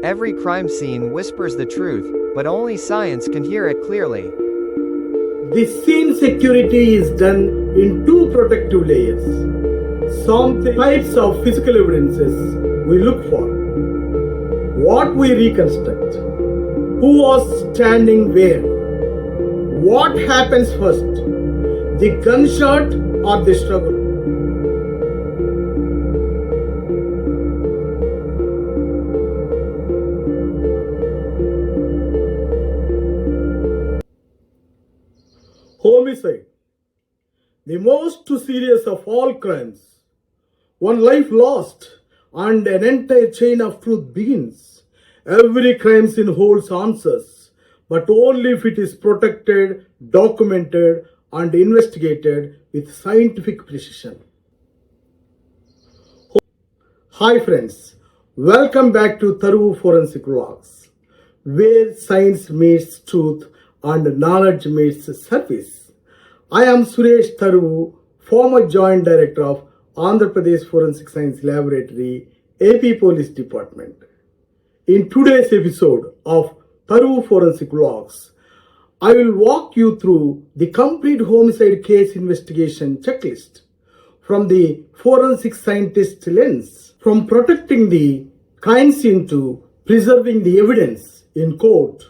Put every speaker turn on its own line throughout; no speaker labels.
Every crime scene whispers the truth, but only science can hear it clearly.
The scene security is done in two protective layers. Some types of physical evidences we look for. What we reconstruct. Who was standing where? What happens first? The gunshot or the struggle? Homicide, the most serious of all crimes. One life lost and an entire chain of truth begins. Every crime scene holds answers, but only if it is protected, documented, and investigated with scientific precision. Hi friends, welcome back to Taruvu Forensic Vlogs, where science meets truth and knowledge meets service. I am Suresh Taruvu, former Joint Director of Andhra Pradesh Forensic Science Laboratory, AP Police Department. In today's episode of Taruvu Forensic Vlogs, I will walk you through the complete homicide case investigation checklist from the forensic scientist lens, from protecting the crime scene to preserving the evidence in court.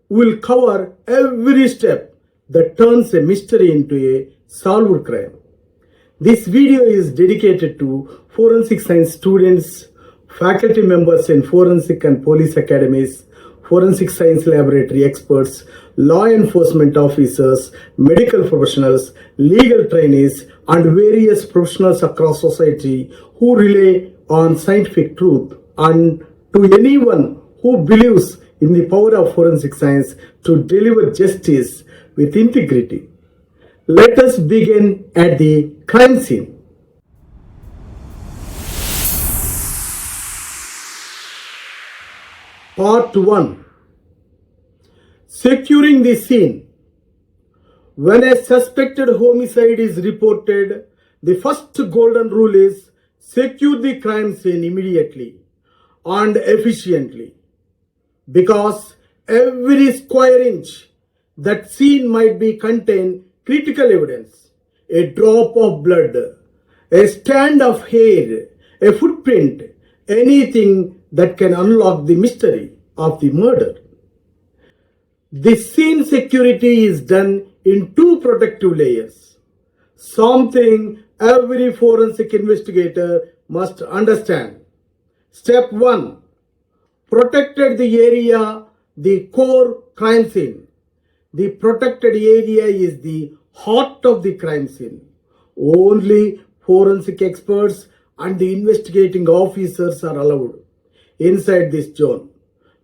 We will cover every step that turns a mystery into a solved crime. This video is dedicated to forensic science students, faculty members in forensic and police academies, forensic science laboratory experts, law enforcement officers, medical professionals, legal trainees, and various professionals across society who rely on scientific truth, and to anyone who believes in the power of forensic science to deliver justice with integrity. Let us begin at the crime scene. Part 1. Securing the scene. When a suspected homicide is reported, the first golden rule is secure the crime scene immediately and efficiently, because every square inch that scene might be contain critical evidence, a drop of blood, a strand of hair, a footprint, anything that can unlock the mystery of the murder. The scene security is done in two protective layers, something every forensic investigator must understand. Step 1. Protected the area, the core crime scene. The protected area is the heart of the crime scene. Only forensic experts and the investigating officers are allowed inside this zone.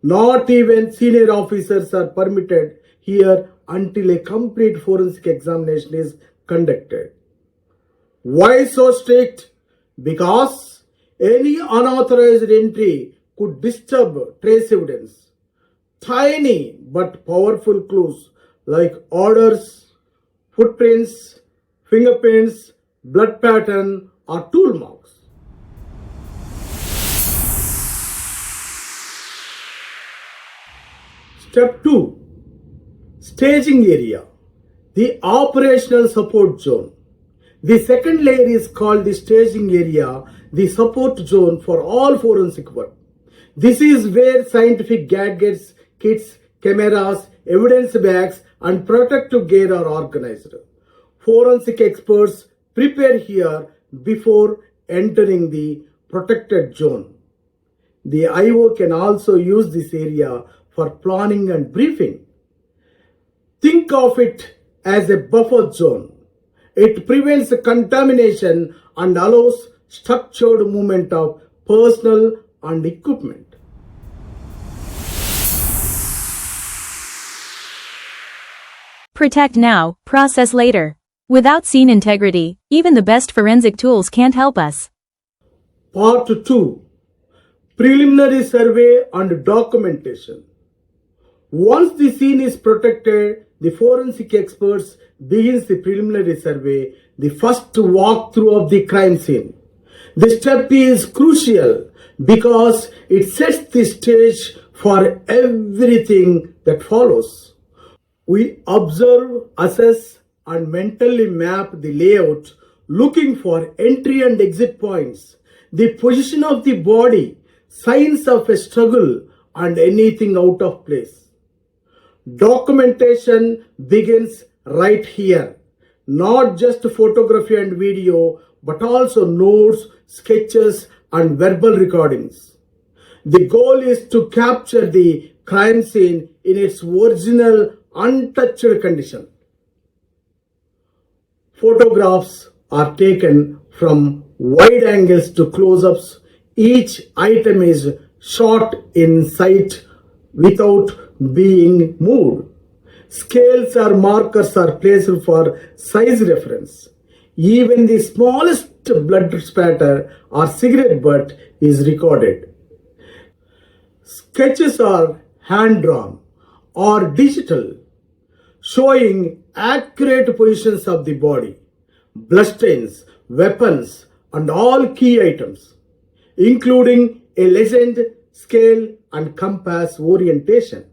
Not even senior officers are permitted here until a complete forensic examination is conducted. Why so strict? Because any unauthorized entry could disturb trace evidence. Tiny but powerful clues like odors, footprints, fingerprints, blood pattern, or tool marks. Step 2. Staging area, the operational support zone. The second layer is called the staging area, the support zone for all forensic work. This is where scientific gadgets, kits, cameras, evidence bags, and protective gear are organized. Forensic experts prepare here before entering the protected zone. The IO can also use this area for planning and briefing. Think of it as a buffer zone. It prevents contamination and allows structured movement of personnel and equipment.
Protect now, process later. Without scene integrity, even the best forensic tools can't help us.
Part 2. Preliminary survey and documentation. Once the scene is protected, the forensic experts begins the preliminary survey, the first walkthrough of the crime scene. This step is crucial because it sets the stage for everything that follows. We observe, assess, and mentally map the layout, looking for entry and exit points, the position of the body, signs of a struggle, and anything out of place. Documentation begins right here. Not just photography and video, but also notes, sketches, and verbal recordings. The goal is to capture the crime scene in its original, untouched condition. Photographs are taken from wide angles to close-ups. Each item is shot in sight without being moved. Scales or markers are placed for size reference. Even the smallest blood spatter or cigarette butt is recorded. Sketches are hand-drawn or digital, showing accurate positions of the body, bloodstains, weapons, and all key items, including a legend, scale, and compass orientation.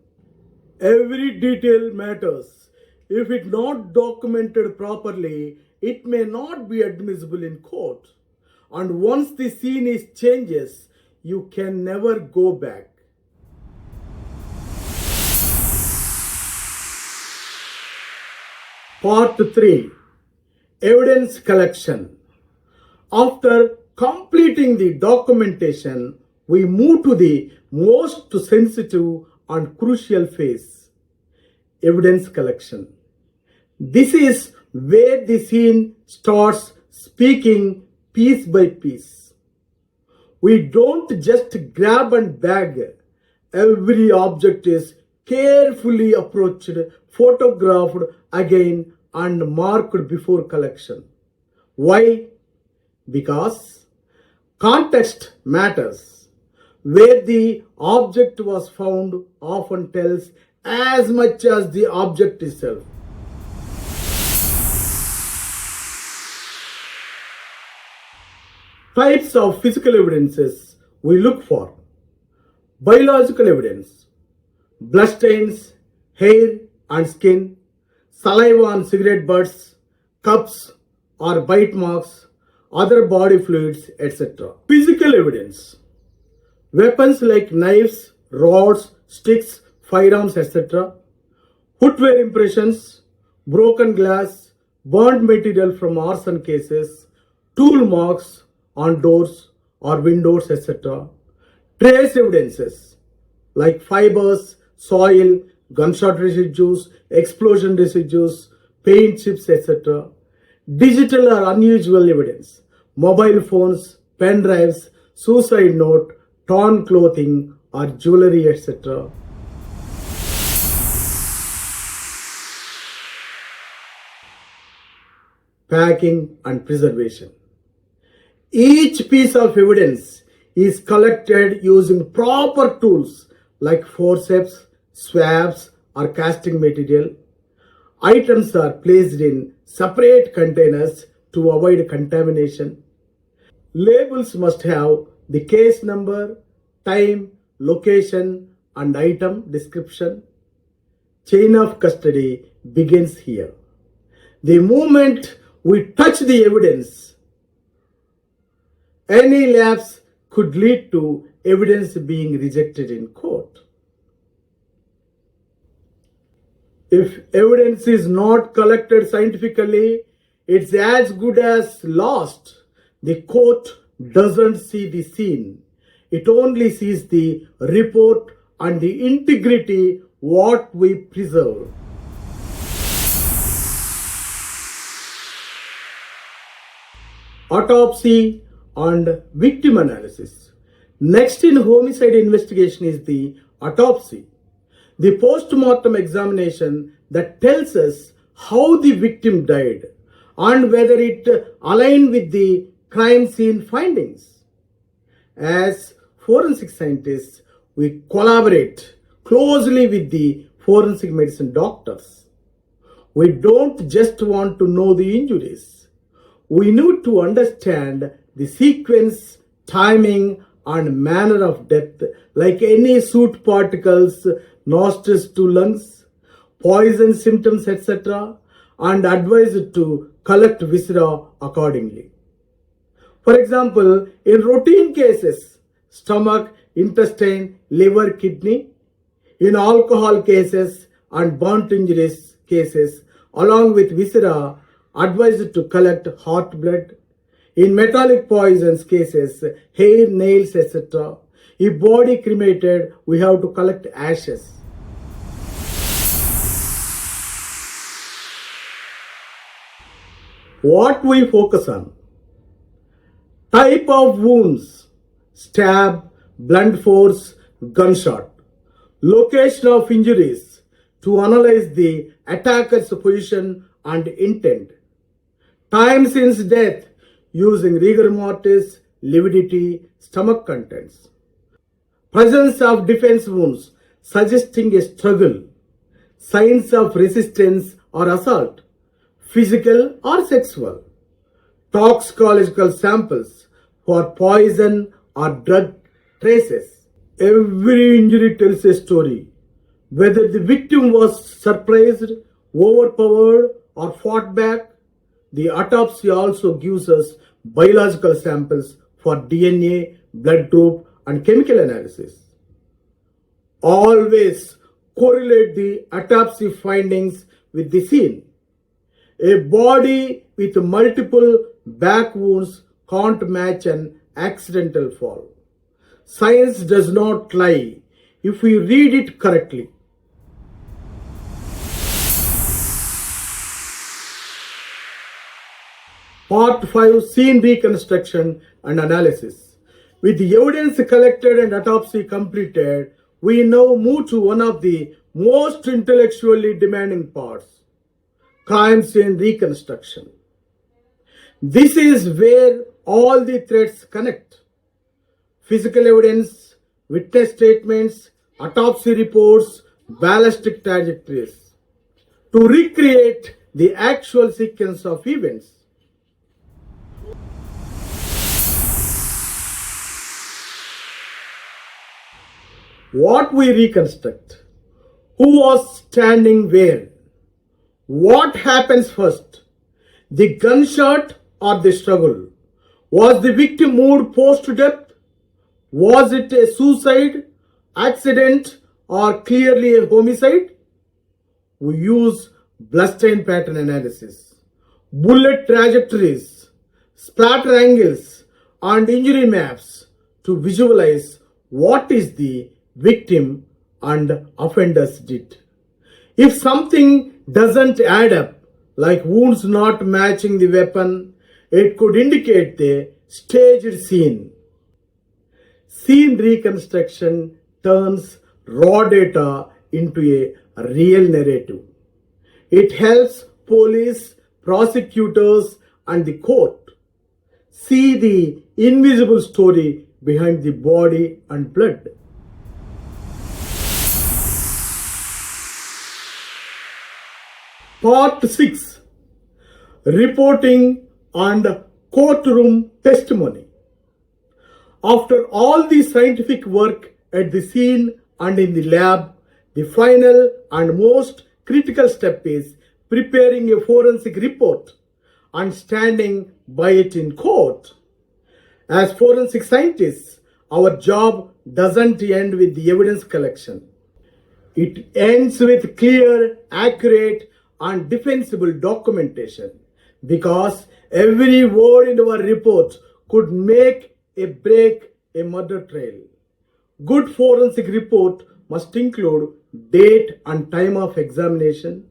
Every detail matters. If it not documented properly, it may not be admissible in court. And once the scene is changes, you can never go back. Part 3. Evidence collection. After completing the documentation, we move to the most sensitive and crucial phase, evidence collection. This is where the scene starts speaking piece by piece. We don't just grab and bag. Every object is carefully approached, photographed again, and marked before collection. Why? Because context matters. Where the object was found often tells as much as the object itself. Types of physical evidences we look for. Biological evidence, bloodstains, hair and skin, saliva on cigarette butts, cups or bite marks, other body fluids, etc. Physical evidence, weapons like knives, rods, sticks, firearms, etc. Footwear impressions, broken glass, burned material from arson cases, tool marks on doors or windows, etc. Trace evidences like fibers, soil, gunshot residues, explosion residues, paint chips, etc. Digital or unusual evidence, mobile phones, pen drives, suicide note, torn clothing or jewelry, etc. Packing and preservation. Each piece of evidence is collected using proper tools like forceps, swabs, or casting material. Items are placed in separate containers to avoid contamination. Labels must have the case number, time, location, and item description. Chain of custody begins here. The moment we touch the evidence, any lapse could lead to evidence being rejected in court. If evidence is not collected scientifically, it's as good as lost. The court doesn't see the scene. It only sees the report and the integrity what we preserve. Autopsy and victim analysis. Next in homicide investigation is the autopsy, the postmortem examination that tells us how the victim died and whether it aligned with the crime scene findings. As forensic scientists, we collaborate closely with the forensic medicine doctors. We don't just want to know the injuries. We need to understand the sequence, timing, and manner of death, like any soot particles, nostrils to lungs, poison symptoms, etc., and advised to collect viscera accordingly. For example, in routine cases, stomach, intestine, liver, kidney; in alcohol cases and burnt injuries cases, along with viscera, advised to collect heart blood; in metallic poisons cases, hair, nails, etc. If body cremated, we have to collect ashes. What we focus on: type of wounds, stab, blunt force, gunshot; location of injuries, to analyze the attacker's position and intent; time since death, using rigor mortis, lividity, stomach contents; presence of defense wounds suggesting a struggle; signs of resistance or assault, physical or sexual; toxicological samples for poison or drug traces. Every injury tells a story. Whether the victim was surprised, overpowered, or fought back, the autopsy also gives us biological samples for DNA, blood group, and chemical analysis. Always correlate the autopsy findings with the scene. A body with multiple back wounds can't match an accidental fall. Science does not lie if we read it correctly. Part 5: Scene Reconstruction and Analysis. With the evidence collected and autopsy completed, we now move to one of the most intellectually demanding parts: crime scene reconstruction. This is where all the threads connect: physical evidence, witness statements, autopsy reports, ballistic trajectories, to recreate the actual sequence of events. What we reconstruct: who was standing where? What happens first? The gunshot or the struggle? Was the victim moved post-death? Was it a suicide, accident, or clearly a homicide? We use bloodstain pattern analysis, bullet trajectories, splatter angles, and injury maps to visualize what is the victim and offenders did. If something doesn't add up, like wounds not matching the weapon, it could indicate the staged scene. Scene reconstruction turns raw data into a real narrative. It helps police, prosecutors, and the court see the invisible story behind the body and blood. Part 6: Reporting and Courtroom Testimony. After all the scientific work at the scene and in the lab, the final and most critical step is preparing a forensic report and standing by it in court. As forensic scientists, our job doesn't end with the evidence collection. It ends with clear, accurate, and defensible documentation, because every word in our report could make or break a murder trial. Good forensic report must include date and time of examination,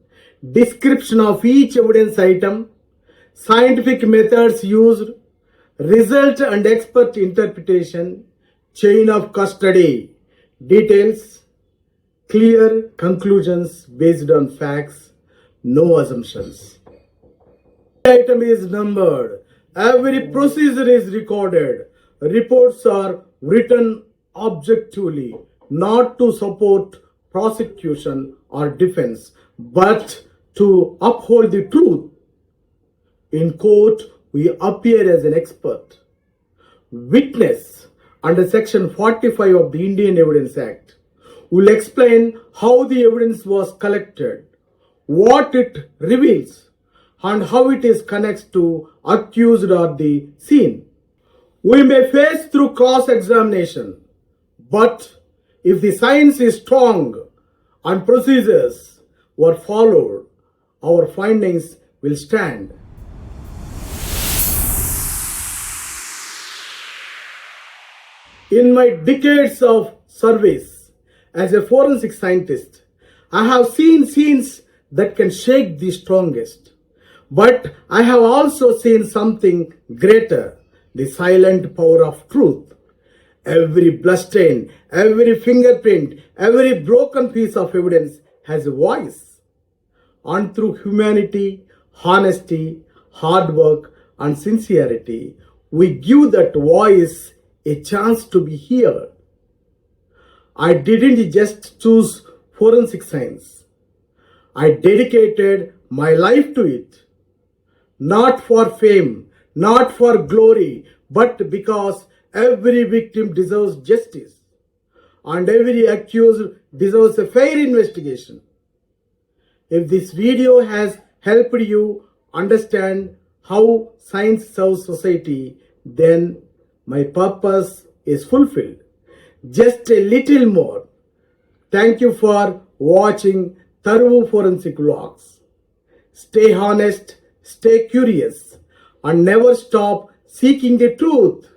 description of each evidence item, scientific methods used, result and expert interpretation, chain of custody, details, clear conclusions based on facts, no assumptions. Every item is numbered. Every procedure is recorded. Reports are written objectively, not to support prosecution or defense, but to uphold the truth. In court, we appear as an expert, witness, under Section 45 of the Indian Evidence Act. We'll explain how the evidence was collected, what it reveals, and how it is connected to accused or the scene. We may face through cross-examination, but if the science is strong and procedures were followed, our findings will stand. In my decades of service as a forensic scientist, I have seen scenes that can shake the strongest. But I have also seen something greater, the silent power of truth. Every bloodstain, every fingerprint, every broken piece of evidence has a voice. And through humanity, honesty, hard work, and sincerity, we give that voice a chance to be heard. I didn't just choose forensic science. I dedicated my life to it. Not for fame, not for glory, but because every victim deserves justice and every accused deserves a fair investigation. If this video has helped you understand how science serves society, then my purpose is fulfilled. Just a little more. Thank you for watching Taruvu Forensic Vlogs. Stay honest, stay curious, and never stop seeking the truth.